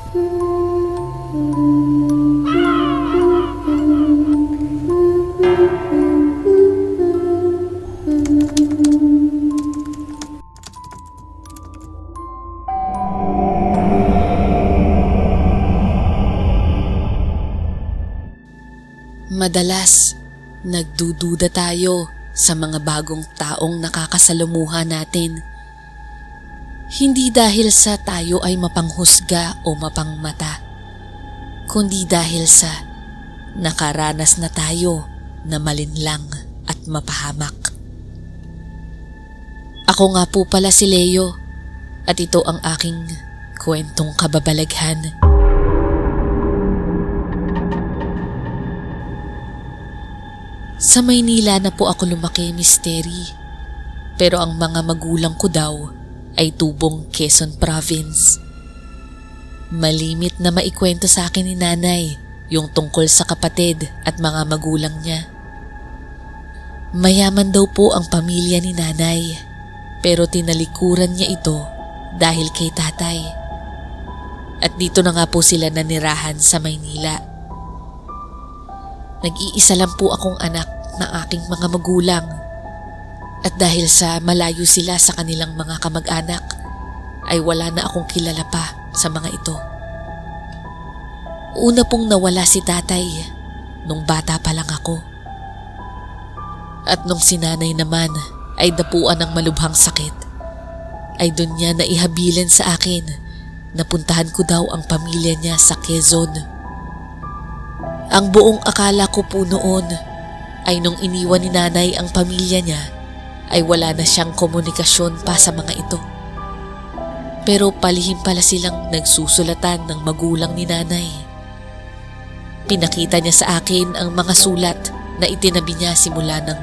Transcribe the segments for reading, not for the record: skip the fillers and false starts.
Madalas, nagdududa tayo sa mga bagong taong nakakasalamuha natin. Hindi dahil sa tayo ay mapanghusga o mapangmata, kundi dahil sa nakaranas na tayo na malinlang at mapahamak. Ako nga po pala si Leo at ito ang aking kwentong kababalaghan. Sa Maynila na po ako lumaki, Misteri. Pero ang mga magulang ko daw ay tubong Quezon Province. Malimit na maikwento sa akin ni nanay yung tungkol sa kapatid at mga magulang niya. Mayaman daw po ang pamilya ni nanay, pero tinalikuran niya ito dahil kay tatay. At dito na nga po sila nanirahan sa Maynila. Nag-iisa lang po akong anak ng aking mga magulang. At dahil sa malayo sila sa kanilang mga kamag-anak, ay wala na akong kilala pa sa mga ito. Una pong nawala si tatay nung bata pa lang ako. At nung sinanay naman ay dapuan ng malubhang sakit, ay doon niya naihabilin sa akin na puntahan ko daw ang pamilya niya sa Quezon. Ang buong akala ko po noon ay nung iniwan ni nanay ang pamilya niya ay wala na siyang komunikasyon pa sa mga ito. Pero palihim pala silang nagsusulatan ng magulang ni nanay. Pinakita niya sa akin ang mga sulat na itinabi niya simula nang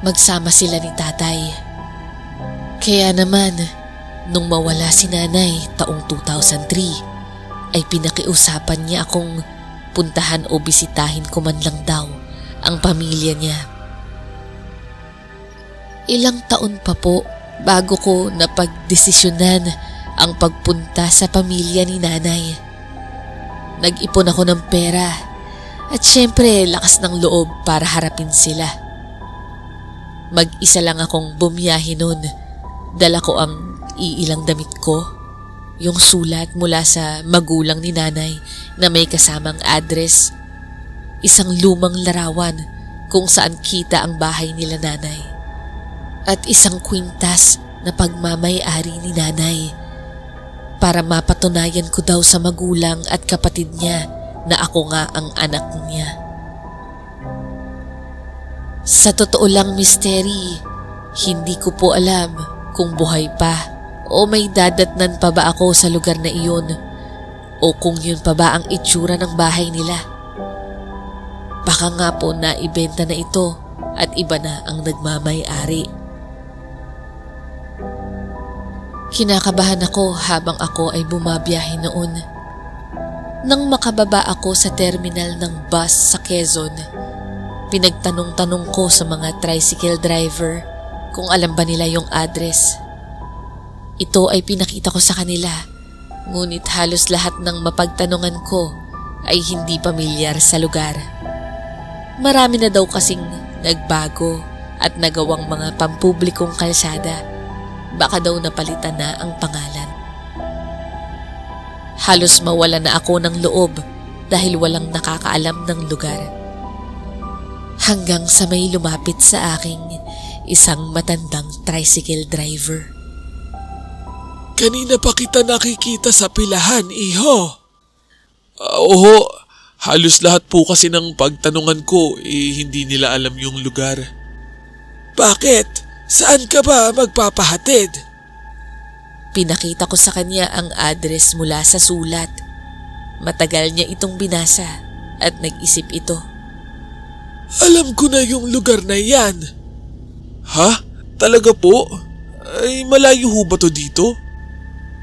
magsama sila ni tatay. Kaya naman, nung mawala si nanay taong 2003, ay pinakiusapan niya akong puntahan o bisitahin ko man lang daw ang pamilya niya. Ilang taon pa po bago ko napagdesisyonan ang pagpunta sa pamilya ni nanay. Nag-ipon ako ng pera at syempre lakas ng loob para harapin sila. Mag-isa lang akong bumiyahe noon. Dala ko ang iilang damit ko, yung sulat mula sa magulang ni nanay na may kasamang address, isang lumang larawan kung saan kita ang bahay nila nanay, at isang kwintas na pagmamay-ari ni nanay para mapatunayan ko daw sa magulang at kapatid niya na ako nga ang anak niya. Sa totoo lang, Misteri, hindi ko po alam kung buhay pa o may dadatnan pa ba ako sa lugar na iyon o kung yun pa ba ang itsura ng bahay nila. Baka nga po na ibenta na ito at iba na ang nagmamay-ari. Kinakabahan ako habang ako ay bumabiyahe noon. Nang makababa ako sa terminal ng bus sa Quezon, pinagtanong-tanong ko sa mga tricycle driver kung alam ba nila yung address. Ito ay pinakita ko sa kanila, ngunit halos lahat ng mapagtanungan ko ay hindi pamilyar sa lugar. Marami na daw kasing nagbago at nagawang mga pampublikong kalsada. Baka daw napalitan na ang pangalan. Halos mawala na ako ng loob dahil walang nakakaalam ng lugar. Hanggang sa may lumapit sa aking isang matandang tricycle driver. Kanina pa kita nakikita sa pilahan, iho. Oo, halos lahat po kasi ng pagtanungan ko hindi nila alam yung lugar. Bakit? Saan ka ba magpapahatid? Pinakita ko sa kanya ang address mula sa sulat. Matagal niya itong binasa at nag-isip ito. Alam ko na yung lugar na yan. Ha? Talaga po? Ay, malayo ho ba to dito?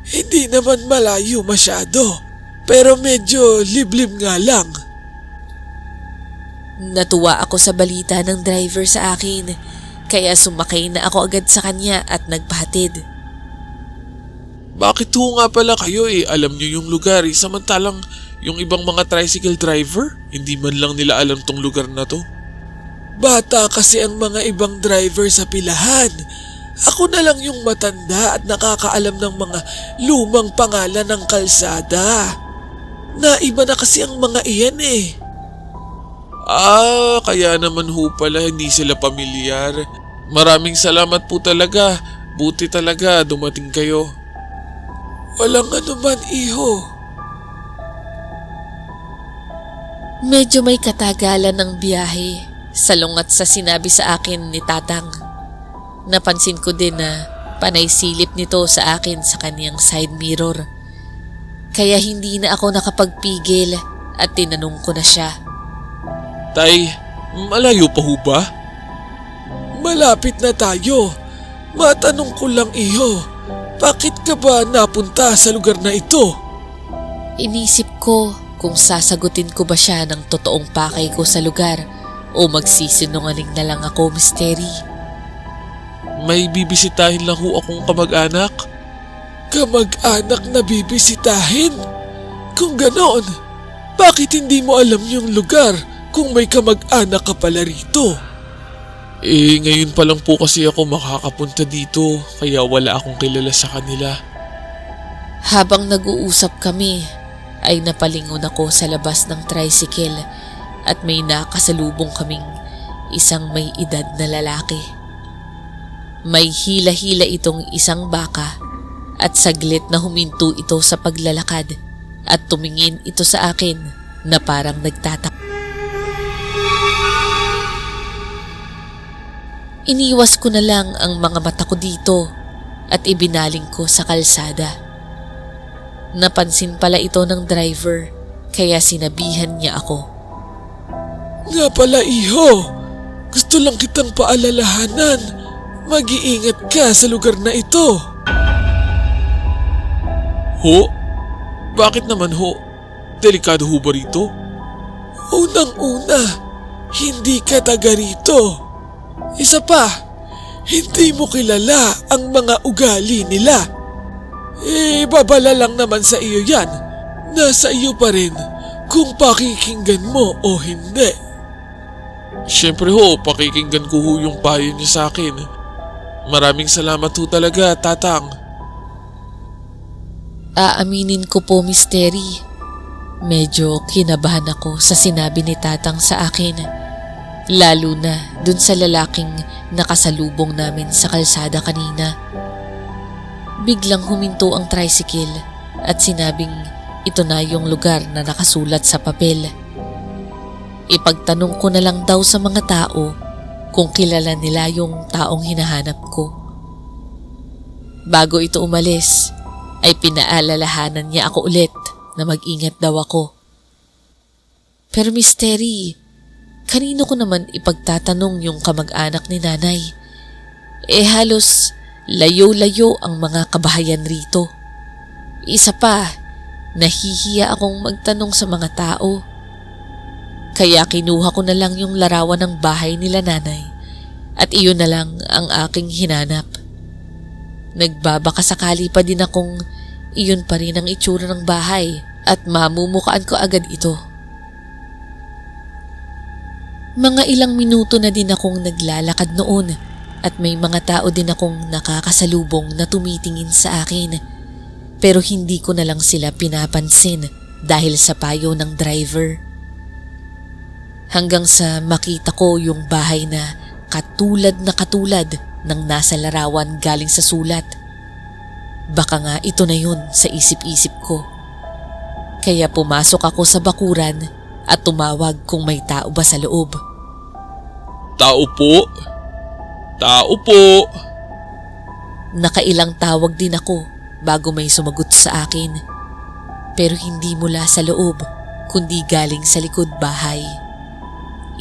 Hindi naman malayo masyado, pero medyo liblib nga lang. Natuwa ako sa balita ng driver sa akin, kaya sumakay na ako agad sa kanya at nagpahatid. Bakit ho nga pala kayo alam nyo yung lugar samantalang yung ibang mga tricycle driver, hindi man lang nila alam tong lugar na to? Bata kasi ang mga ibang driver sa pilahan. Ako na lang yung matanda at nakakaalam ng mga lumang pangalan ng kalsada. Naiba na kasi ang mga iyan kaya naman ho pala hindi sila pamilyar. Maraming salamat po talaga. Buti talaga dumating kayo. Walang anuman, iho. Medyo may katagalan ng biyahe, salungat sa sinabi sa akin ni Tatang. Napansin ko din na panay silip nito sa akin sa kaniyang side mirror. Kaya hindi na ako nakapagpigil at tinanong ko na siya. Tay, malayo pa ho ba? Malapit na tayo. Matanong ko lang, iho. Bakit ka ba napunta sa lugar na ito? Inisip ko kung sasagutin ko ba siya ng totoong pakay ko sa lugar o magsisinungaling na lang ako, Misteri. May bibisitahin lang ho akong kamag-anak. Kamag-anak na bibisitahin? Kung ganon, bakit hindi mo alam yung lugar kung may kamag-anak ka pala rito? Ngayon pa lang po kasi ako makakapunta dito kaya wala akong kilala sa kanila. Habang nag-uusap kami, ay napalingon ako sa labas ng tricycle at may nakasalubong kaming isang may edad na lalaki. May hila-hila itong isang baka at saglit na huminto ito sa paglalakad at tumingin ito sa akin na parang nagtatak. Iniwas ko na lang ang mga mata ko dito at ibinaling ko sa kalsada. Napansin pala ito ng driver kaya sinabihan niya ako. Nga pala, iho. Gusto lang kitang paalalahanan. Mag-iingat ka sa lugar na ito. Ho? Bakit naman ho? Delikado ho ba rito? Unang-una, hindi ka taga rito. Isa pa, hindi mo kilala ang mga ugali nila. Babala lang naman sa iyo yan. Nasa iyo pa rin kung pakikinggan mo o hindi. Siyempre ho, pakikinggan ko ho yung payo niyo sa akin. Maraming salamat ho talaga, Tatang. Aaminin ko po, Misteri. Medyo kinabahan ako sa sinabi ni Tatang sa akin. Lalo na dun sa lalaking nakasalubong namin sa kalsada kanina. Biglang huminto ang tricycle at sinabing ito na yung lugar na nakasulat sa papel. Ipagtanong ko na lang daw sa mga tao kung kilala nila yung taong hinahanap ko. Bago ito umalis, ay pinaalalahanan niya ako ulit na mag-ingat daw ako. Pero Misteri, kanino ko naman ipagtatanong yung kamag-anak ni nanay? Halos layo-layo ang mga kabahayan rito. Isa pa, nahihiya akong magtanong sa mga tao. Kaya kinuha ko na lang yung larawan ng bahay nila nanay at iyon na lang ang aking hinanap. Nagbabakasakali pa din akong iyon pa rin ang itsura ng bahay at mamumukaan ko agad ito. Mga ilang minuto na din akong naglalakad noon at may mga tao din akong nakakasalubong na tumitingin sa akin. Pero hindi ko na lang sila pinapansin dahil sa payo ng driver. Hanggang sa makita ko yung bahay na katulad ng nasa larawan galing sa sulat. Baka nga ito na yun sa isip-isip ko. Kaya pumasok ako sa bakuran at tumawag kung may tao ba sa loob. Tao po? Tao po? Nakailang tawag din ako bago may sumagot sa akin. Pero hindi mula sa loob, kundi galing sa likod bahay.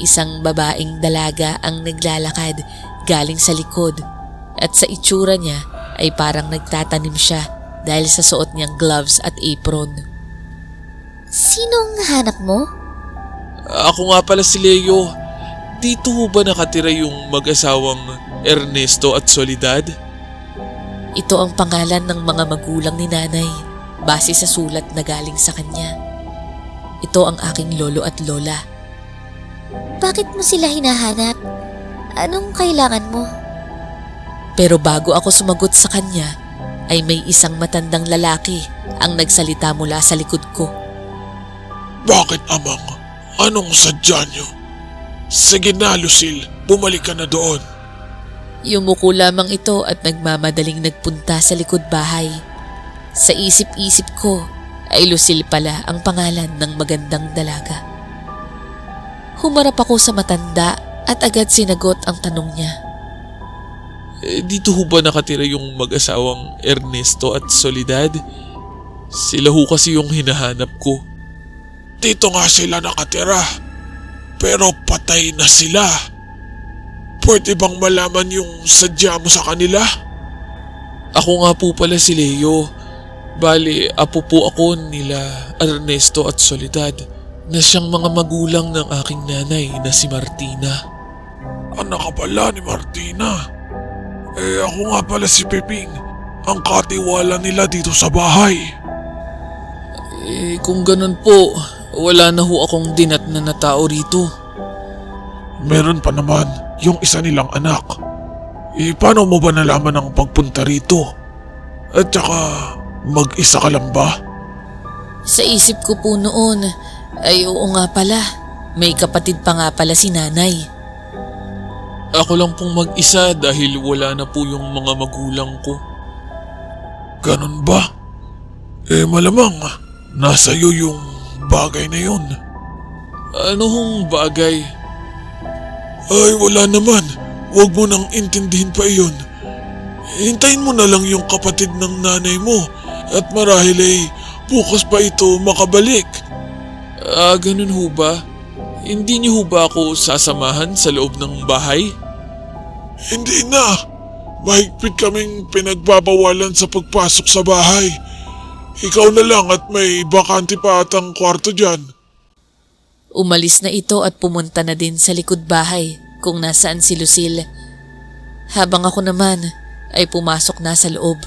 Isang babaeng dalaga ang naglalakad galing sa likod at sa itsura niya ay parang nagtatanim siya dahil sa suot niyang gloves at apron. Sinong hanap mo? Ako nga pala si Leo. Dito ho ba nakatira yung mag-asawang Ernesto at Soledad? Ito ang pangalan ng mga magulang ni nanay base sa sulat na galing sa kanya. Ito ang aking lolo at lola. Bakit mo sila hinahanap? Anong kailangan mo? Pero bago ako sumagot sa kanya, ay may isang matandang lalaki ang nagsalita mula sa likod ko. Bakit, Amang? Anong sadya niyo? Sige na, Lucille. Bumalik ka na doon. Yumuko lamang ito at nagmamadaling nagpunta sa likod bahay. Sa isip-isip ko ay Lucille pala ang pangalan ng magandang dalaga. Humarap ako sa matanda at agad sinagot ang tanong niya. Dito ho ba nakatira yung mag-asawang Ernesto at Soledad? Sila ho kasi yung hinahanap ko. Dito nga sila nakatira. Pero patay na sila. Pwede bang malaman yung sadya mo sa kanila? Ako nga po pala si Leo. Bali, apo po ako nila Ernesto at Soledad na siyang mga magulang ng aking nanay na si Martina. Anak ka pala ni Martina. Ako nga pala si Peping, ang katiwala nila dito sa bahay. Kung ganun po, wala na ho akong dinatnan na tao rito. Meron pa naman yung isa nilang anak. Paano mo ba nalaman ang pagpunta rito? At saka, mag-isa ka lang ba? Sa isip ko po noon, ay oo nga pala. May kapatid pa nga pala si nanay. Ako lang pong mag-isa dahil wala na po yung mga magulang ko. Ganun ba? Malamang nasa iyo yung bagay na yun. Ano hong bagay? Ay wala naman. Huwag mo nang intindihin pa iyon. Hintayin mo na lang yung kapatid ng nanay mo at marahil ay bukas pa ito makabalik. Ganun ho ba? Hindi niyo ho ba ako sasamahan sa loob ng bahay? Hindi na. Mahigpit kaming pinagbabawalan sa pagpasok sa bahay. Ikaw na lang at may bakante pa atang kwarto dyan. Umalis na ito at pumunta na din sa likod bahay kung nasaan si Lucille. Habang ako naman ay pumasok na sa loob.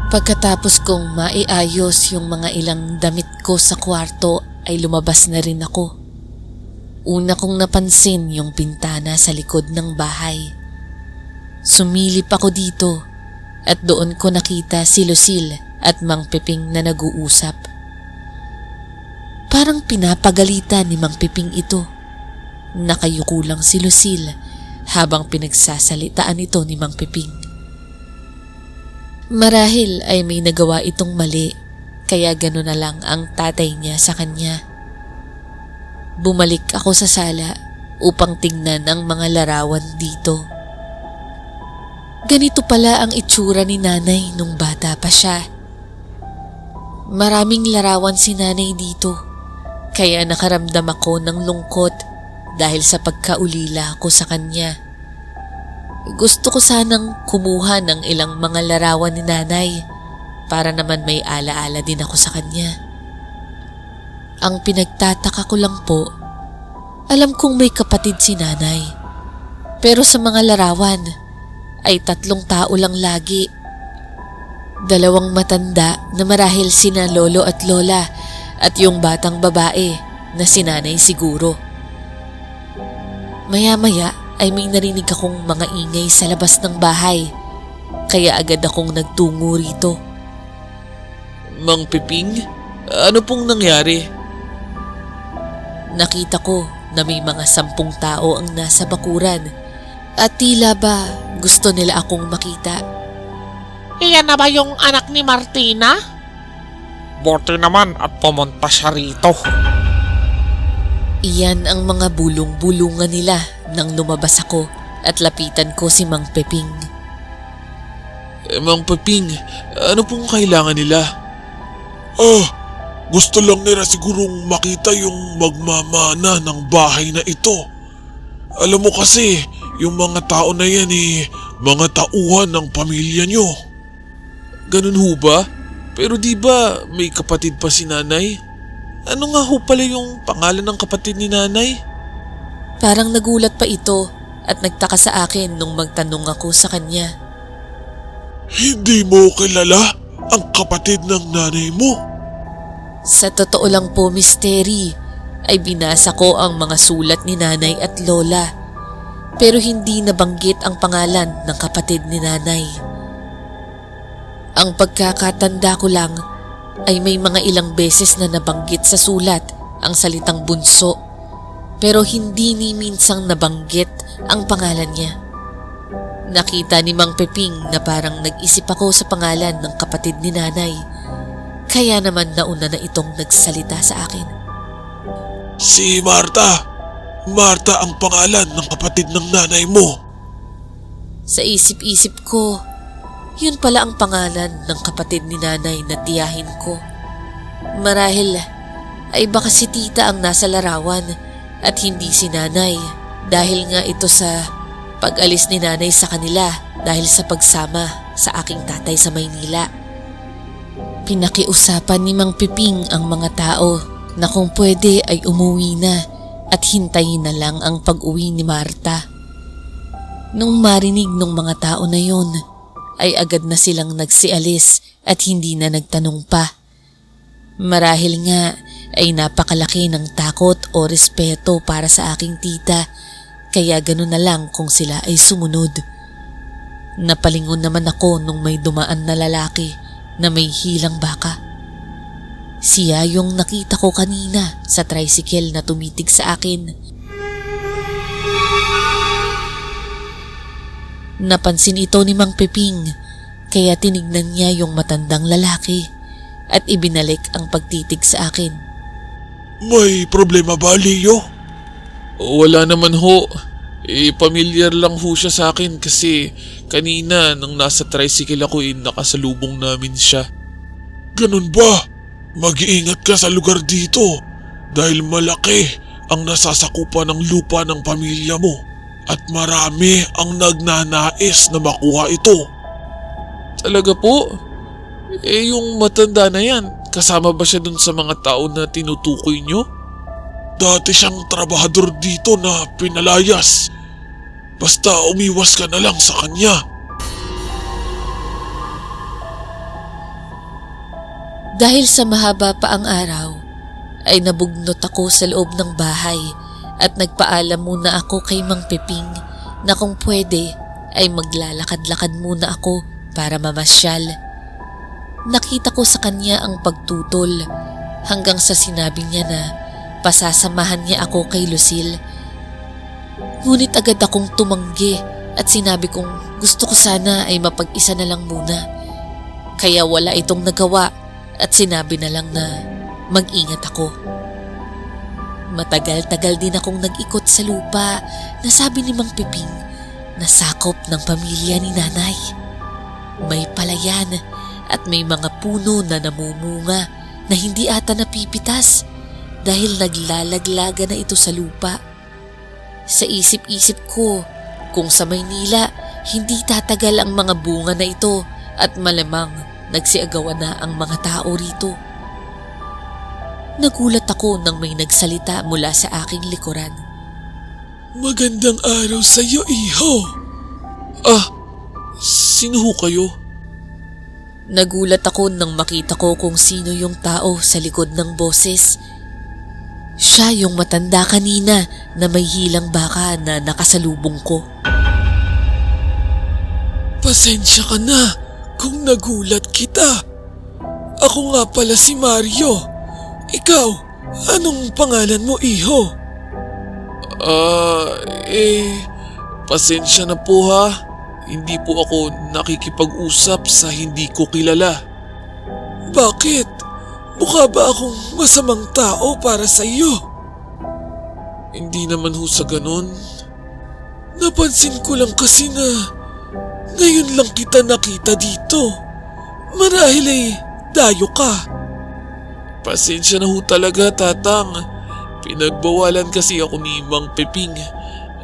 Pagkatapos kong maiayos yung mga ilang damit ko sa kwarto ay lumabas na rin ako. Una kong napansin yung pintana sa likod ng bahay. Sumilip ako dito at doon ko nakita si Lucille at Mang Peping na nag-uusap. Parang pinapagalitan ni Mang Peping ito. Nakayuko lang si Lucille habang pinagsasalitaan ito ni Mang Peping. Marahil ay may nagawa itong mali, kaya gano'n na lang ang tatay niya sa kanya. Bumalik ako sa sala upang tingnan ang mga larawan dito. Ganito pala ang itsura ni nanay nung bata pa siya. Maraming larawan si nanay dito, kaya nakaramdam ako ng lungkot dahil sa pagkaulila ko sa kanya. Gusto ko sanang kumuha ng ilang mga larawan ni nanay para naman may alaala din ako sa kanya. Ang pinagtataka ko lang po, alam kong may kapatid si nanay. Pero sa mga larawan ay 3 tao lang lagi. 2 matanda na marahil sina lolo at lola at yung batang babae na si nanay siguro. Maya-maya ay may narinig akong mga ingay sa labas ng bahay, kaya agad akong nagtungo rito. Mang Peping, ano pong nangyari? Nakita ko na may mga 10 tao ang nasa bakuran at tila ba gusto nila akong makita. Iyan na ba yung anak ni Martina? Buti naman at pumunta siya rito. Iyan ang mga bulong-bulungan nila nang lumabas ako at lapitan ko si Mang Peping. Mang Peping, ano pong kailangan nila? Gusto lang nila sigurong makita yung magmamana ng bahay na ito. Alam mo kasi, yung mga tao na yan mga tauhan ng pamilya nyo. Ganun ho ba? Pero di ba may kapatid pa si nanay? Ano nga ho pala yung pangalan ng kapatid ni nanay? Parang nagulat pa ito at nagtaka sa akin nung magtanong ako sa kanya. Hindi mo kilala ang kapatid ng nanay mo? Sa totoo lang po, Miss Terry, ay binasa ko ang mga sulat ni nanay at lola. Pero hindi nabanggit ang pangalan ng kapatid ni nanay. Ang pagkakatanda ko lang ay may mga ilang beses na nabanggit sa sulat ang salitang bunso, pero hindi ni minsang nabanggit ang pangalan niya. Nakita ni Mang Peping na parang nag-isip ako sa pangalan ng kapatid ni nanay, kaya naman nauna na itong nagsalita sa akin. Si Marta. Marta ang pangalan ng kapatid ng nanay mo. Sa isip-isip ko, yun pala ang pangalan ng kapatid ni nanay na tiyahin ko. Marahil ay baka si tita ang nasa larawan at hindi si nanay, dahil nga ito sa pag-alis ni nanay sa kanila dahil sa pagsama sa aking tatay sa Maynila. Pinakiusapan ni Mang Piping ang mga tao na kung pwede ay umuwi na at hintayin na lang ang pag-uwi ni Marta. Nung marinig ng mga tao na yon, ay agad na silang nagsialis at hindi na nagtanong pa. Marahil nga ay napakalaki ng takot o respeto para sa aking tita, kaya ganun na lang kung sila ay sumunod. Napalingon naman ako nung may dumaan na lalaki na may hilang baka. Siya yung nakita ko kanina sa tricycle na tumitig sa akin. Napansin ito ni Mang Peping, kaya tinignan niya yung matandang lalaki at ibinalik ang pagtitig sa akin. May problema ba, Leo? Wala naman ho. Pamilyar lang ho siya sa akin kasi kanina nang nasa tricycle ako nakasalubong namin siya. Ganun ba? Mag-iingat ka sa lugar dito dahil malaki ang nasasakupan ng lupa ng pamilya mo at marami ang nagnanais na makuha ito. Talaga po? Yung matanda na yan, kasama ba siya dun sa mga tao na tinutukoy nyo? Dati siyang trabahador dito na pinalayas. Basta umiwas ka na lang sa kanya. Dahil sa mahaba pa ang araw, ay nabugnot ako sa loob ng bahay at nagpaalam muna ako kay Mang Peping na kung pwede ay maglalakad-lakad muna ako para mamasyal. Nakita ko sa kanya ang pagtutol hanggang sa sinabi niya na pasasamahan niya ako kay Lucille. Ngunit agad akong tumanggi at sinabi kong gusto ko sana ay mapag-isa na lang muna. Kaya wala itong nagawa at sinabi na lang na mag-ingat ako. Matagal-tagal din akong nag-ikot sa lupa na sabi ni Mang Peping na sakop ng pamilya ni nanay. May palayan at may mga puno na namumunga na hindi ata napipitas dahil naglalaglaga na ito sa lupa. Sa isip-isip ko, kung sa Maynila hindi tatagal ang mga bunga na ito at malamang nagsiagawan na ang mga tao rito. Nagulat ako nang may nagsalita mula sa aking likuran. Magandang araw sa iyo, iho. Sino ho kayo? Nagulat ako nang makita ko kung sino yung tao sa likod ng boses. Siya yung matanda kanina na may hilang baka na nakasalubong ko. Pasensya ka na kung nagulat kita. Ako nga pala si Mario. Ikaw, anong pangalan mo, iho? Pasensya na po ha. Hindi po ako nakikipag-usap sa hindi ko kilala. Bakit? Mukha ba akong masamang tao para sa iyo? Hindi naman ho sa ganun. Napansin ko lang kasi na ngayon lang kita nakita dito. Marahil ay dayo ka. Pasensya na ho talaga, Tatang. Pinagbawalan kasi ako ni Mang Peping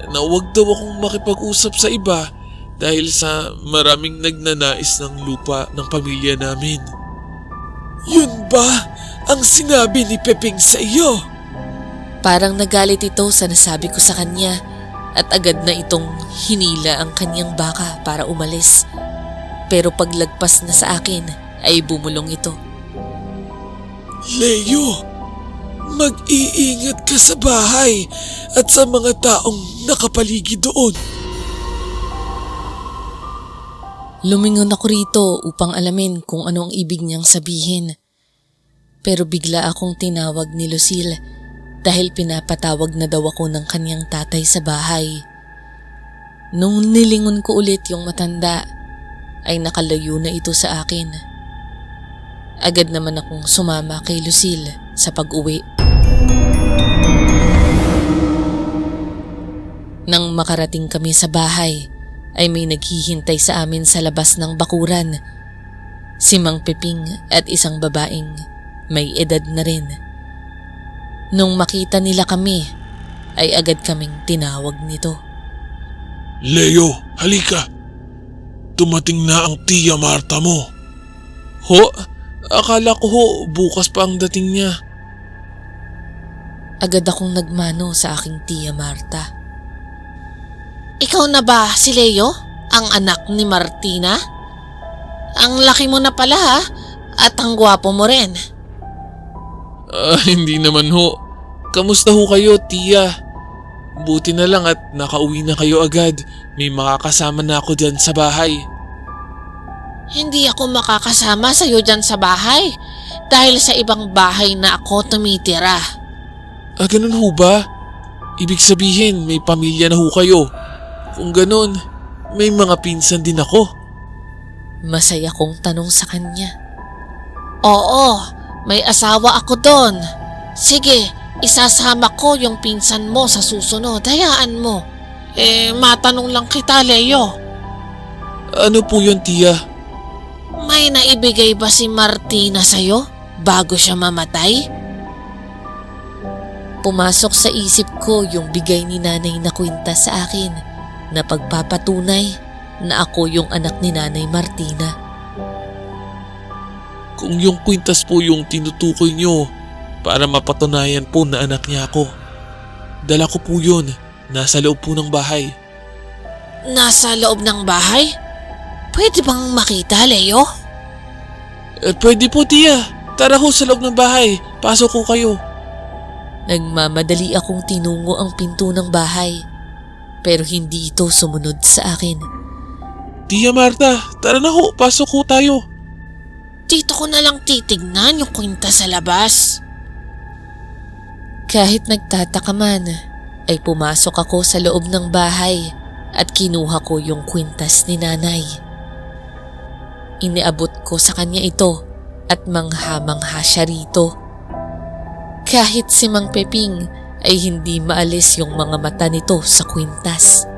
na huwag daw akong makipag-usap sa iba dahil sa maraming nagnanais ng lupa ng pamilya namin. Yun ba ang sinabi ni Peping sa iyo? Parang nagalit ito sa nasabi ko sa kanya at agad na itong hinila ang kanyang baka para umalis. Pero paglagpas na sa akin ay bumulong ito. Leo, mag-iingat ka sa bahay at sa mga taong nakapaligid doon. Lumingon ako rito upang alamin kung ano ang ibig niyang sabihin. Pero bigla akong tinawag ni Lucille dahil pinapatawag na daw ako ng kanyang tatay sa bahay. Nung nilingon ko ulit yung matanda, ay nakalayo na ito sa akin. Agad naman akong sumama kay Lucille sa pag-uwi. Nang makarating kami sa bahay, ay may naghihintay sa amin sa labas ng bakuran. Si Mang Peping at isang babaeng may edad na rin. Nung makita nila kami, ay agad kaming tinawag nito. Leo, halika. Dumating na ang Tia Marta mo. Ho? Akala ko ho, bukas pa ang dating niya. Agad akong nagmano sa aking Tia Marta. Ikaw na ba si Leo? Ang anak ni Martina? Ang laki mo na pala ha? At ang gwapo mo rin. Hindi naman ho. Kamusta ho kayo, Tia? Buti na lang at nakauwi na kayo agad. May makakasama na ako dyan sa bahay. Hindi ako makakasama sa iyo dyan sa bahay dahil sa ibang bahay na ako tumitira. Ganun ho ba? Ibig sabihin may pamilya na ho kayo. Kung ganun, may mga pinsan din ako. Masaya kong tanong sa kanya. Oo, may asawa ako doon. Sige, isasama ko yung pinsan mo sa susunod. Hayaan mo. Matanong lang kita, Leo. Ano po yun, Tia? May naibigay ba si Martina sa'yo bago siya mamatay? Pumasok sa isip ko yung bigay ni nanay na kwintas sa akin na pagpapatunay na ako yung anak ni Nanay Martina. Kung yung kwintas po yung tinutukoy nyo para mapatunayan po na anak niya ako, dala ko po yun. Nasa loob po ng bahay. Nasa loob ng bahay? Pwede bang makita, Leo? Pwede po, Tia. Tara ho sa loob ng bahay. Pasok ko kayo. Nagmamadali akong tinungo ang pinto ng bahay, pero hindi ito sumunod sa akin. Tia Marta, tara na ho. Pasok ho tayo. Dito ko na lang titignan yung kwintas sa labas. Kahit nagtataka man, ay pumasok ako sa loob ng bahay at kinuha ko yung kwintas ni nanay. Iniabot ko sa kanya ito at mangha-mangha siya rito. Kahit si Mang Peping ay hindi maalis yung mga mata nito sa kwintas.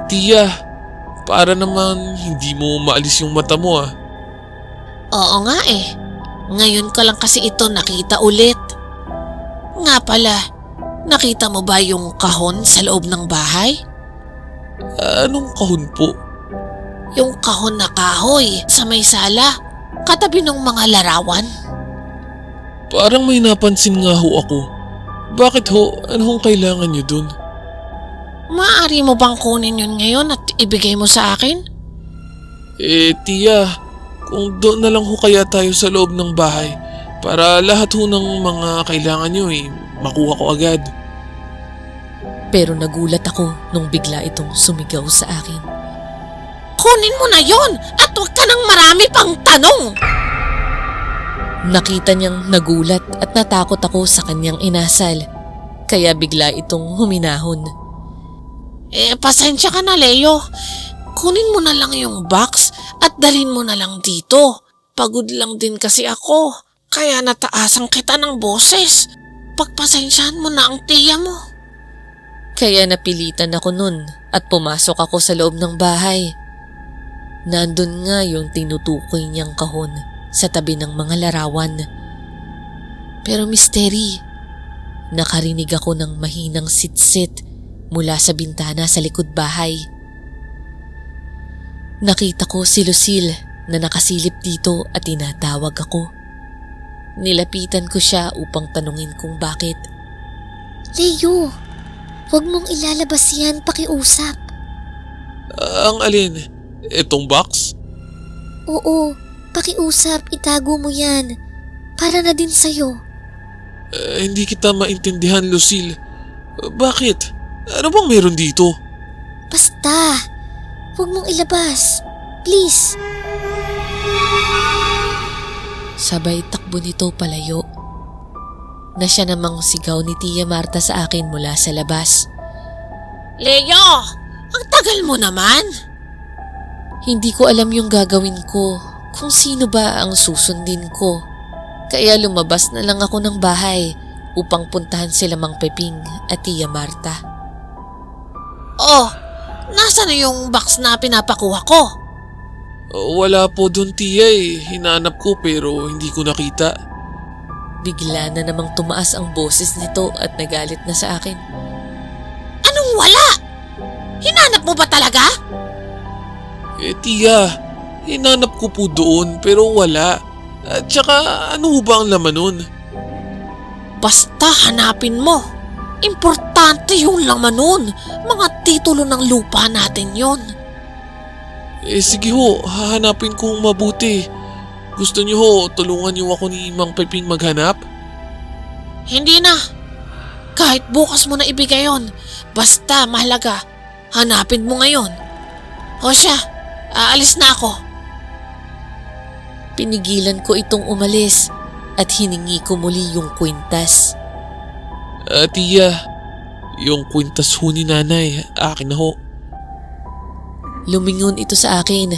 Tia, para naman hindi mo maalis yung mata mo. Oo nga eh. Ngayon ko lang kasi ito nakita ulit. Nga pala, nakita mo ba yung kahon sa loob ng bahay? Anong kahon po? Yung kahon na kahoy sa may sala, katabi ng mga larawan. Parang may napansin nga ho ako. Bakit ho? Anong kailangan nyo dun? Maaari mo bang kunin yun ngayon at ibigay mo sa akin? Tia, kung doon na lang ho kaya tayo sa loob ng bahay para lahat ho ng mga kailangan nyo makuha ko agad. Pero nagulat ako nung bigla itong sumigaw sa akin. Kunin mo na yon at huwag ka nang marami pang tanong! Nakita niyang nagulat at natakot ako sa kanyang inasal, kaya bigla itong huminahon. Pasensya ka na, Leo. Kunin mo na lang yung box at dalhin mo na lang dito. Pagod lang din kasi ako, kaya nataasan kita ng boses. Pagpasensyahan mo na ang tiya mo. Kaya napilitan ako nun at pumasok ako sa loob ng bahay. Nandun nga yung tinutukoy niyang kahon sa tabi ng mga larawan. Pero misteri, nakarinig ako ng mahinang sitsit mula sa bintana sa likod bahay. Nakita ko si Lucille na nakasilip dito at tinatawag ako. Nilapitan ko siya upang tanungin kung bakit. Leo, huwag mong ilalabas yan, pakiusap. Ang alin? Itong box? Oo, pakiusap, itago mo yan. Para na din sa'yo. Hindi kita maintindihan, Lucille. Bakit? Ano bang meron dito? Basta, huwag mong ilabas. Please. Sabay takbo nito palayo. Na siya namang sigaw ni Tia Marta sa akin mula sa labas. Leo, ang tagal mo naman. Hindi ko alam yung gagawin ko, kung sino ba ang susundin ko. Kaya lumabas na lang ako ng bahay upang puntahan sila Mang Peping at Tia Marta. Oh, nasa na yung box na pinapakuha ko? Wala po dun, Tia eh. Hinanap ko pero hindi ko nakita. Bigla na namang tumaas ang boses nito at nagalit na sa akin. Anong wala? Hinanap mo ba talaga? Tia, hinanap ko po doon pero wala. At saka ano ba ang laman nun? Basta hanapin mo. Importante yung laman nun. Mga titulo ng lupa natin yon. Sige ho, hahanapin kong mabuti. Gusto niyo ho, tulungan niyo ako ni Mang Peping maghanap? Hindi na. Kahit bukas mo na ibigay yon. Basta mahalaga, hanapin mo ngayon. O siya, aalis na ako. Pinigilan ko itong umalis at hiningi ko muli yung kwintas. Tia, yung kwintas ho ni nanay, akin na ho. Lumingon ito sa akin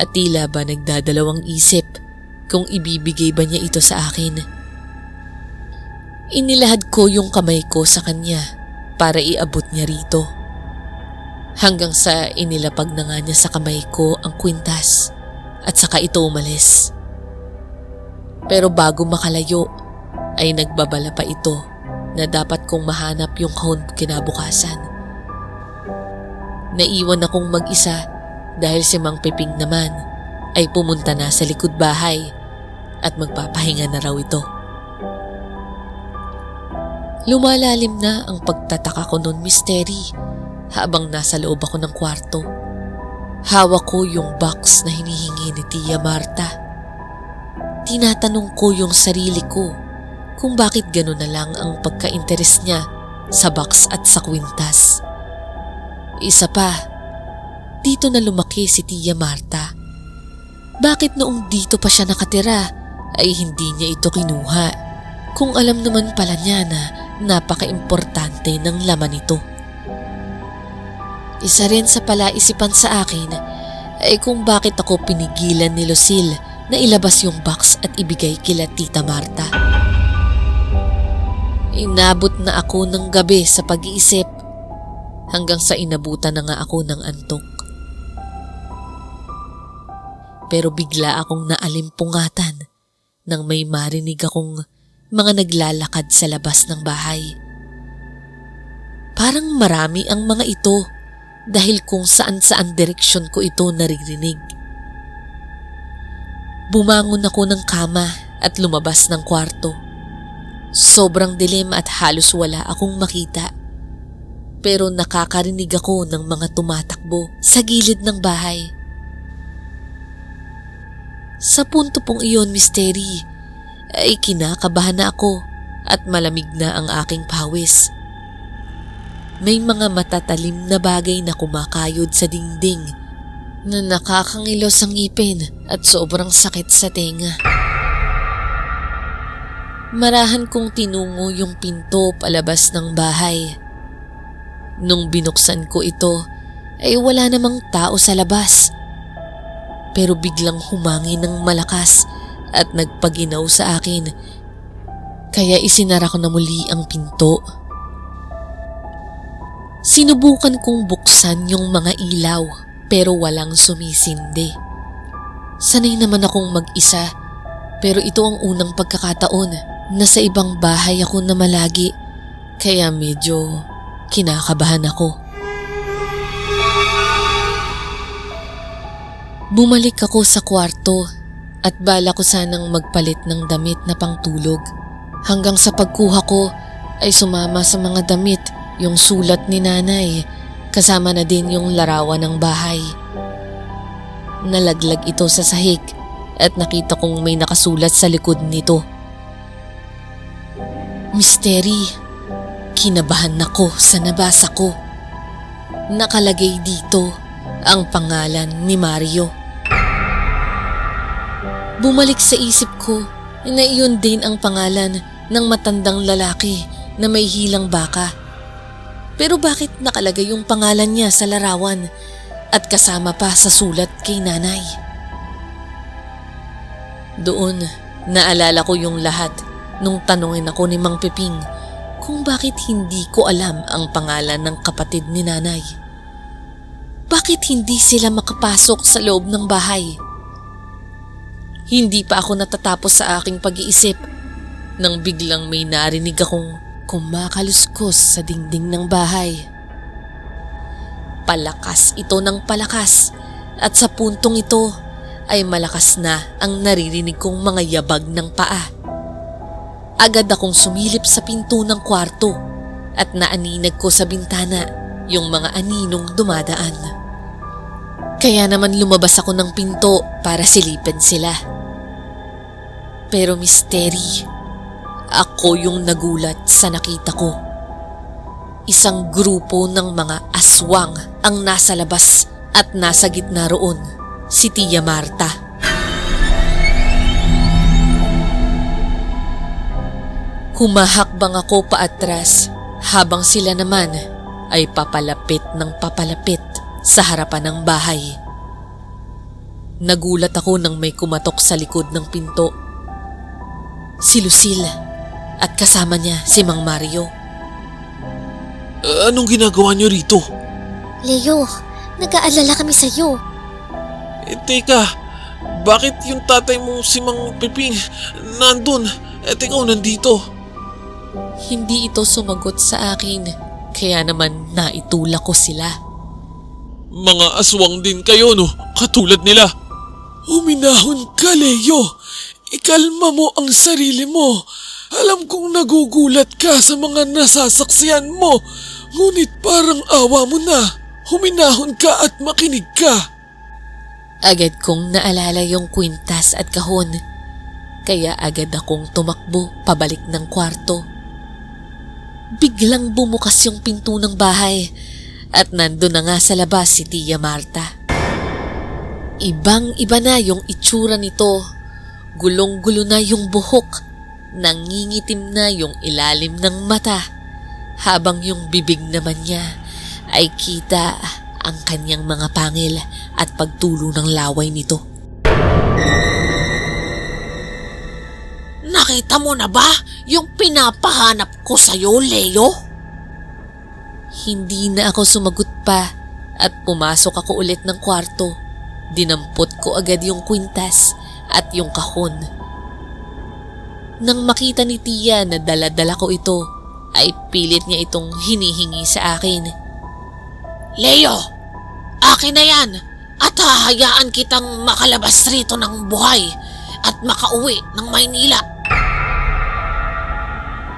at tila ba nagdadalawang isip kung ibibigay ba niya ito sa akin. Inilahad ko yung kamay ko sa kanya para iabot niya rito. Hanggang sa inilapag na nga niya sa kamay ko ang kwintas at saka ito umalis. Pero bago makalayo ay nagbabala pa ito na dapat kong mahanap yung kahon kinabukasan. Naiwan akong mag-isa dahil si Mang Peping naman ay pumunta na sa likod bahay at magpapahinga na raw ito. Lumalalim na ang pagtataka ko noon, Misteri, habang nasa loob ako ng kwarto. Hawak ko yung box na hinihingi ni Tia Marta. Tinatanong ko yung sarili ko kung bakit gano'n na lang ang pagka-interes niya sa box at sa kwintas. Isa pa, dito na lumaki si Tia Marta. Bakit noong dito pa siya nakatira ay hindi niya ito kinuha kung alam naman pala niya na napaka-importante ng laman nito? Isa rin sa palaisipan sa akin ay kung bakit ako pinigilan ni Lucille na ilabas yung box at ibigay kila Tita Marta. Inabot na ako ng gabi sa pag-iisip hanggang sa inabutan na nga ako ng antok. Pero bigla akong naalimpungatan nang may marinig akong mga naglalakad sa labas ng bahay. Parang marami ang mga ito dahil kung saan-saan direksyon ko ito naririnig. Bumangon ako ng kama at lumabas ng kwarto. Sobrang dilim at halos wala akong makita. Pero nakakarinig ako ng mga tumatakbo sa gilid ng bahay. Sa punto pong iyon, Misteri, ay kinakabahan na ako at malamig na ang aking pawis. May mga matatalim na bagay na kumakayod sa dingding na nakakangilos ang ngipin at sobrang sakit sa tenga. Marahan kong tinungo yung pinto palabas ng bahay. Nung binuksan ko ito ay wala namang tao sa labas. Pero biglang humangin ng malakas at nagpaginaw sa akin. Kaya isinara ko na muli ang pinto. Sinubukan kong buksan yung mga ilaw pero walang sumisindi. Sanay naman akong mag-isa pero ito ang unang pagkakataon na sa ibang bahay ako na malagi kaya medyo kinakabahan ako. Bumalik ako sa kwarto at bala ko sanang magpalit ng damit na pangtulog. Hanggang sa pagkuha ko ay sumama sa mga damit yung sulat ni nanay, kasama na din yung larawan ng bahay. Nalaglag ito sa sahig at nakita kong may nakasulat sa likod nito. Misteri. Kinabahan ako sa nabasa ko. Nakalagay dito ang pangalan ni Mario. Bumalik sa isip ko na iyon din ang pangalan ng matandang lalaki na may hilang baka. Pero bakit nakalagay yung pangalan niya sa larawan at kasama pa sa sulat kay nanay? Doon, naalala ko yung lahat nung tanungin ako ni Mang Peping kung bakit hindi ko alam ang pangalan ng kapatid ni nanay. Bakit hindi sila makapasok sa loob ng bahay? Hindi pa ako natatapos sa aking pag-iisip nang biglang may narinig akong kumakaluskos sa dingding ng bahay. Palakas ito ng palakas at sa puntong ito ay malakas na ang naririnig kong mga yabag ng paa. Agad akong sumilip sa pinto ng kwarto at naaninag ko sa bintana yung mga aninong dumadaan. Kaya naman lumabas ako ng pinto para silipin sila. Pero misteri, ako yung nagulat sa nakita ko. Isang grupo ng mga aswang ang nasa labas at nasa gitna roon, si Tia Marta. Humahakbang ako paatras habang sila naman ay papalapit ng papalapit sa harapan ng bahay. Nagulat ako nang may kumatok sa likod ng pinto. Si Lucille at kasama niya si Mang Mario. Anong ginagawa niyo rito? Leo, nag-aalala kami sa'yo. Teka, bakit yung tatay mo si Mang Peping nandun at ikaw nandito? Hindi ito sumagot sa akin, kaya naman naitulak ko sila. Mga aswang din kayo, no? Katulad nila. Huminahon ka, Leo. Ikalma mo ang sarili mo. Alam kong nagugulat ka sa mga nasasaksiyan mo, ngunit parang awa mo na. Huminahon ka at makinig ka. Agad kong naalala yung kwintas at kahon, kaya agad akong tumakbo pabalik ng kwarto. Biglang bumukas yung pinto ng bahay at nandun na nga sa labas si Tia Marta. Ibang-iba na yung itsura nito. Gulong-gulo na yung buhok, nangingitim na yung ilalim ng mata, habang yung bibig naman niya ay kita ang kanyang mga pangil at pagtulo ng laway nito. Nakita mo na ba yung pinapahanap ko sa'yo, Leo? Hindi na ako sumagot pa at pumasok ako ulit ng kwarto. Dinampot ko agad yung kwintas at yung kahon. Nang makita ni Tia na dala-dala ko ito, ay pilit niya itong hinihingi sa akin. Leo, akin na yan at hahayaan kitang makalabas rito ng buhay at makauwi ng Maynila.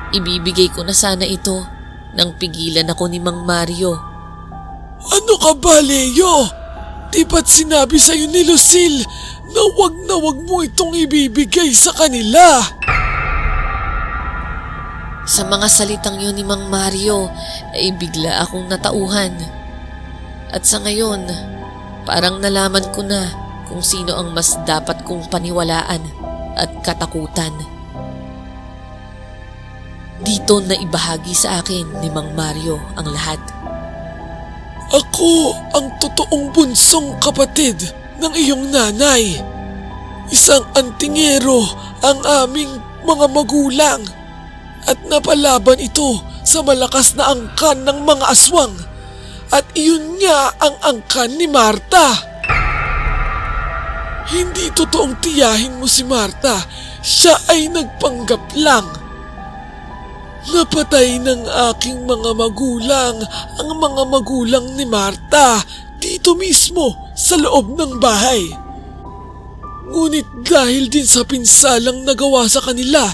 Ibibigay ko na sana ito nang pigilan ako ni Mang Mario. Ano ka ba, Leo? Di ba't sinabi sa'yo ni Lucille na wag mo itong ibibigay sa kanila? Sa mga salitang yun ni Mang Mario ay bigla akong natauhan. At sa ngayon, parang nalaman ko na kung sino ang mas dapat kong paniwalaan at katakutan. Dito na ibahagi sa akin ni Mang Mario ang lahat. Ako ang totoong bunsong kapatid ng iyong nanay. Isang antingero ang aming mga magulang at napalaban ito sa malakas na angkan ng mga aswang at iyon nga ang angkan ni Marta. Hindi totoong tiyahin mo si Marta, siya ay nagpanggap lang. Napatay ng aking mga magulang ang mga magulang ni Marta dito mismo sa loob ng bahay. Ngunit dahil din sa pinsalang nagawa sa kanila,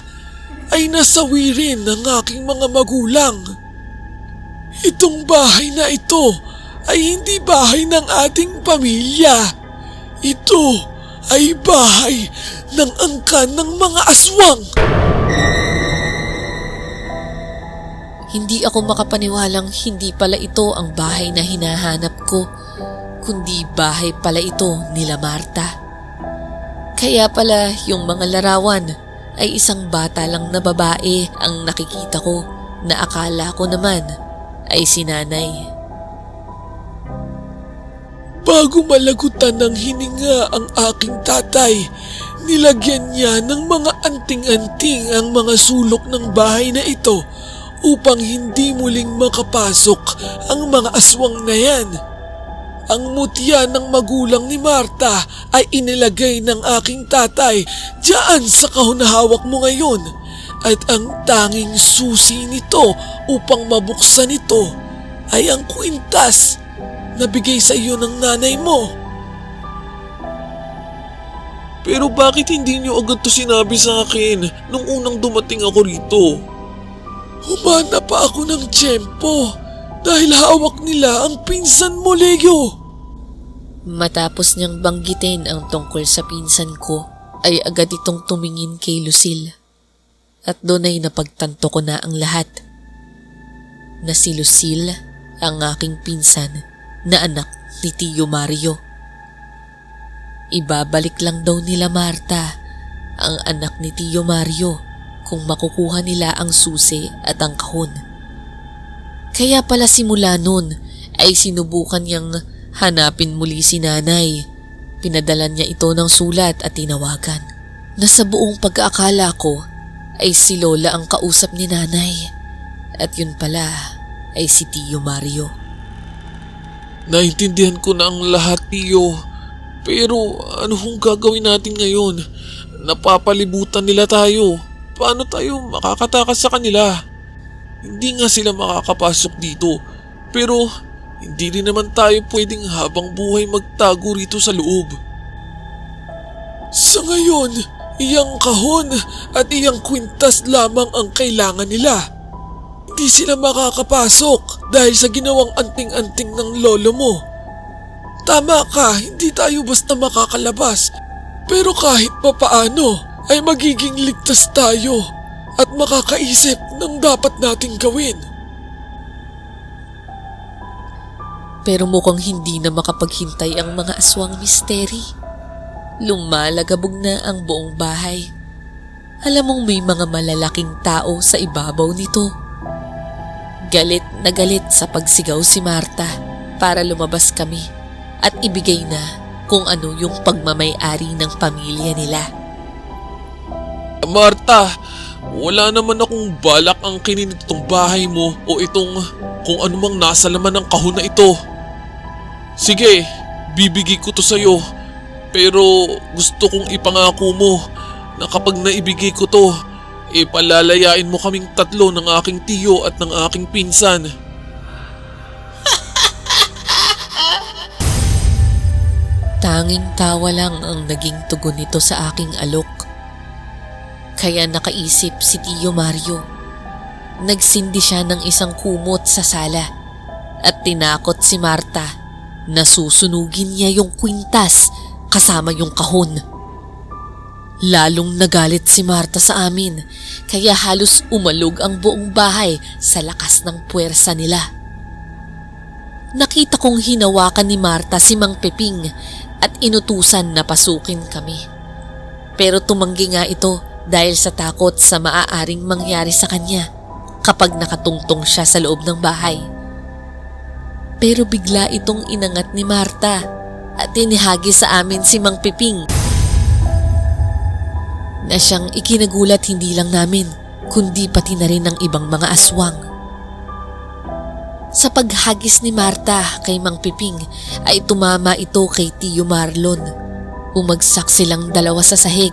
ay nasawi rin ng aking mga magulang. Itong bahay na ito ay hindi bahay ng ating pamilya. Ito ay bahay ng angkan ng mga aswang. Hindi ako makapaniwalang hindi pala ito ang bahay na hinahanap ko, kundi bahay pala ito nila Marta. Kaya pala yung mga larawan ay isang bata lang na babae ang nakikita ko na akala ko naman ay si nanay. Bago malagutan ng hininga ang aking tatay, nilagyan niya ng mga anting-anting ang mga sulok ng bahay na ito upang hindi muling makapasok ang mga aswang na yan. Ang mutya ng magulang ni Marta ay inilagay ng aking tatay diyan sa kahon na hawak mo ngayon. At ang tanging susi nito upang mabuksan ito ay ang kwintas na bigay sa iyo ng nanay mo. Pero bakit hindi niyo agad to sinabi sa akin nung unang dumating ako rito? Humana pa ako ng tiyempo dahil hawak nila ang pinsan mo, Leo. Matapos niyang banggitin ang tungkol sa pinsan ko, ay agad itong tumingin kay Lucille. At doon ay napagtanto ko na ang lahat. Na si Lucille ang aking pinsan na anak ni Tio Mario. Ibabalik lang daw nila Marta ang anak ni Tio Mario kung makukuha nila ang susi at ang kahon. Kaya pala simula nun ay sinubukan niyang hanapin muli si nanay. Pinadala niya ito ng sulat at tinawagan. Na sa buong pag-aakala ko ay si Lola ang kausap ni nanay. At yun pala ay si Tio Mario. Naintindihan ko na ang lahat, Tio. Pero ano kung gagawin natin ngayon? Napapalibutan nila tayo. Paano tayo makakatakas sa kanila? Hindi nga sila makakapasok dito. Pero hindi rin naman tayo pwedeng habang buhay magtago rito sa loob. Sa ngayon, iyang kahon at iyang kwintas lamang ang kailangan nila. Hindi sila makakapasok dahil sa ginawang anting-anting ng lolo mo. Tama ka, hindi tayo basta makakalabas. Pero kahit papaano ay magiging ligtas tayo at makakaisip ng dapat nating gawin. Pero mukhang hindi na makapaghintay ang mga aswang misteri. Lumalagabog na ang buong bahay. Alam mong may mga malalaking tao sa ibabaw nito. Galit na galit sa pagsigaw si Marta para lumabas kami at ibigay na kung ano yung pagmamay-ari ng pamilya nila. Marta, wala naman akong balak ang kinin itong bahay mo o itong kung anumang nasa laman ng kahon na ito. Sige, bibigay ko to sa'yo. Pero gusto kong ipangako mo na kapag naibigay ko to, palalayain mo kaming tatlo ng aking tiyo at ng aking pinsan. Tanging tawa lang ang naging tugon nito sa aking alok. Kaya nakaisip si Tio Mario. Nagsindi siya ng isang kumot sa sala at tinakot si Marta na susunugin niya yung kwintas kasama yung kahon. Lalong nagalit si Marta sa amin kaya halos umalog ang buong bahay sa lakas ng puwersa nila. Nakita kong hinawakan ni Marta si Mang Peping at inutusan na pasukin kami. Pero tumanggi nga ito dahil sa takot sa maaaring mangyari sa kanya kapag nakatungtong siya sa loob ng bahay. Pero bigla itong inangat ni Marta at tinihagi sa amin si Mang Piping na siyang ikinagulat hindi lang namin kundi pati na rin ng ibang mga aswang. Sa paghagis ni Marta kay Mang Piping ay tumama ito kay Tio Marlon. Umagsak silang dalawa sa sahig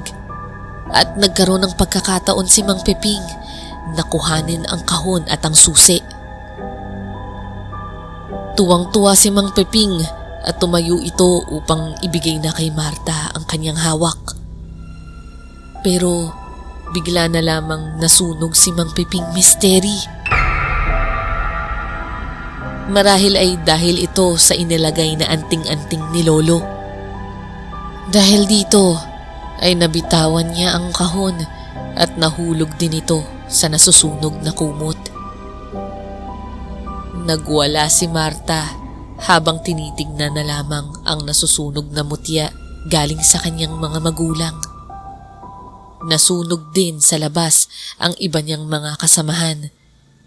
at nagkaroon ng pagkakataon si Mang Piping na kuhanin ang kahon at ang susi. Tuwang-tuwa si Mang Piping at tumayo ito upang ibigay na kay Marta ang kanyang hawak. Pero bigla na lamang nasunog si Mang Piping Misteri. Marahil ay dahil ito sa inilagay na anting-anting ni Lolo. Dahil dito ay nabitawan niya ang kahon at nahulog din ito sa nasusunog na kumot. Nagwala si Marta habang tinitignan na lamang ang nasusunog na mutya galing sa kanyang mga magulang. Nasunog din sa labas ang iba niyang mga kasamahan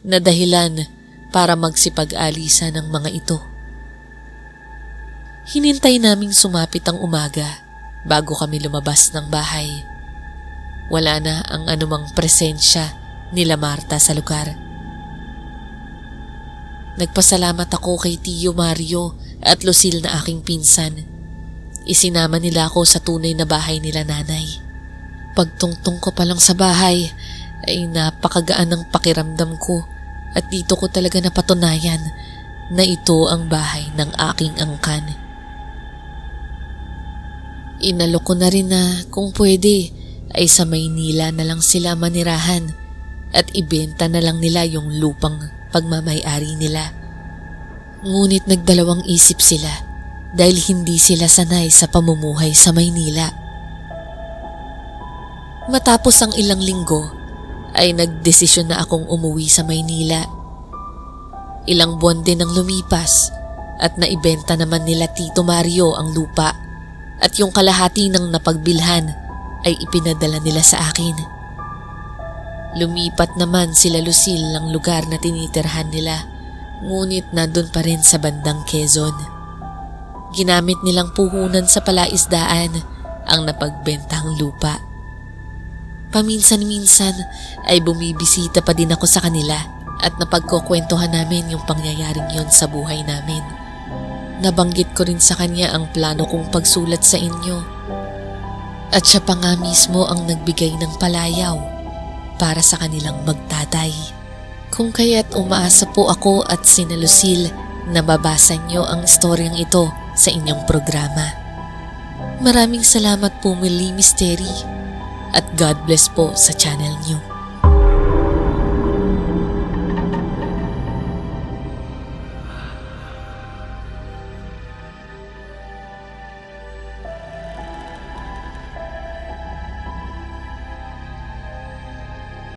na dahilan para magsipag-alisa ng mga ito. Hinintay naming sumapit ang umaga bago kami lumabas ng bahay. Wala na ang anumang presensya nila Marta sa lugar. Nagpasalamat ako kay Tio Mario at Lucille na aking pinsan. Isinama nila ako sa tunay na bahay nila nanay. Pagtungtong ko pa lang sa bahay ay napakagaan ng pakiramdam ko at dito ko talaga napatunayan na ito ang bahay ng aking angkan. Inalok ko na rin na kung pwede ay sa Maynila na lang sila manirahan at ibenta na lang nila yung lupang pagmamay-ari nila. Ngunit nagdalawang isip sila dahil hindi sila sanay sa pamumuhay sa Maynila. Matapos ang ilang linggo ay nagdesisyon na akong umuwi sa Maynila. Ilang buwan din ang lumipas at naibenta naman nila Tito Mario ang lupa at yung kalahati ng napagbilhan ay ipinadala nila sa akin. Lumipat naman sila Lucille ng lugar na tinitirhan nila, ngunit nandun pa rin sa bandang Quezon. Ginamit nilang puhunan sa palaisdaan ang napagbentang lupa. Paminsan-minsan ay bumibisita pa din ako sa kanila at napagkukwentuhan namin yung pangyayaring yon sa buhay namin. Nabanggit ko rin sa kanya ang plano kong pagsulat sa inyo. At siya pa nga mismo ang nagbigay ng palayaw para sa kanilang magtatay. Kung kaya't umaasa po ako at sina Lucille na babasa nyo ang istoryang ito sa inyong programa. Maraming salamat po muli, Misteri. At God bless po sa channel niyo.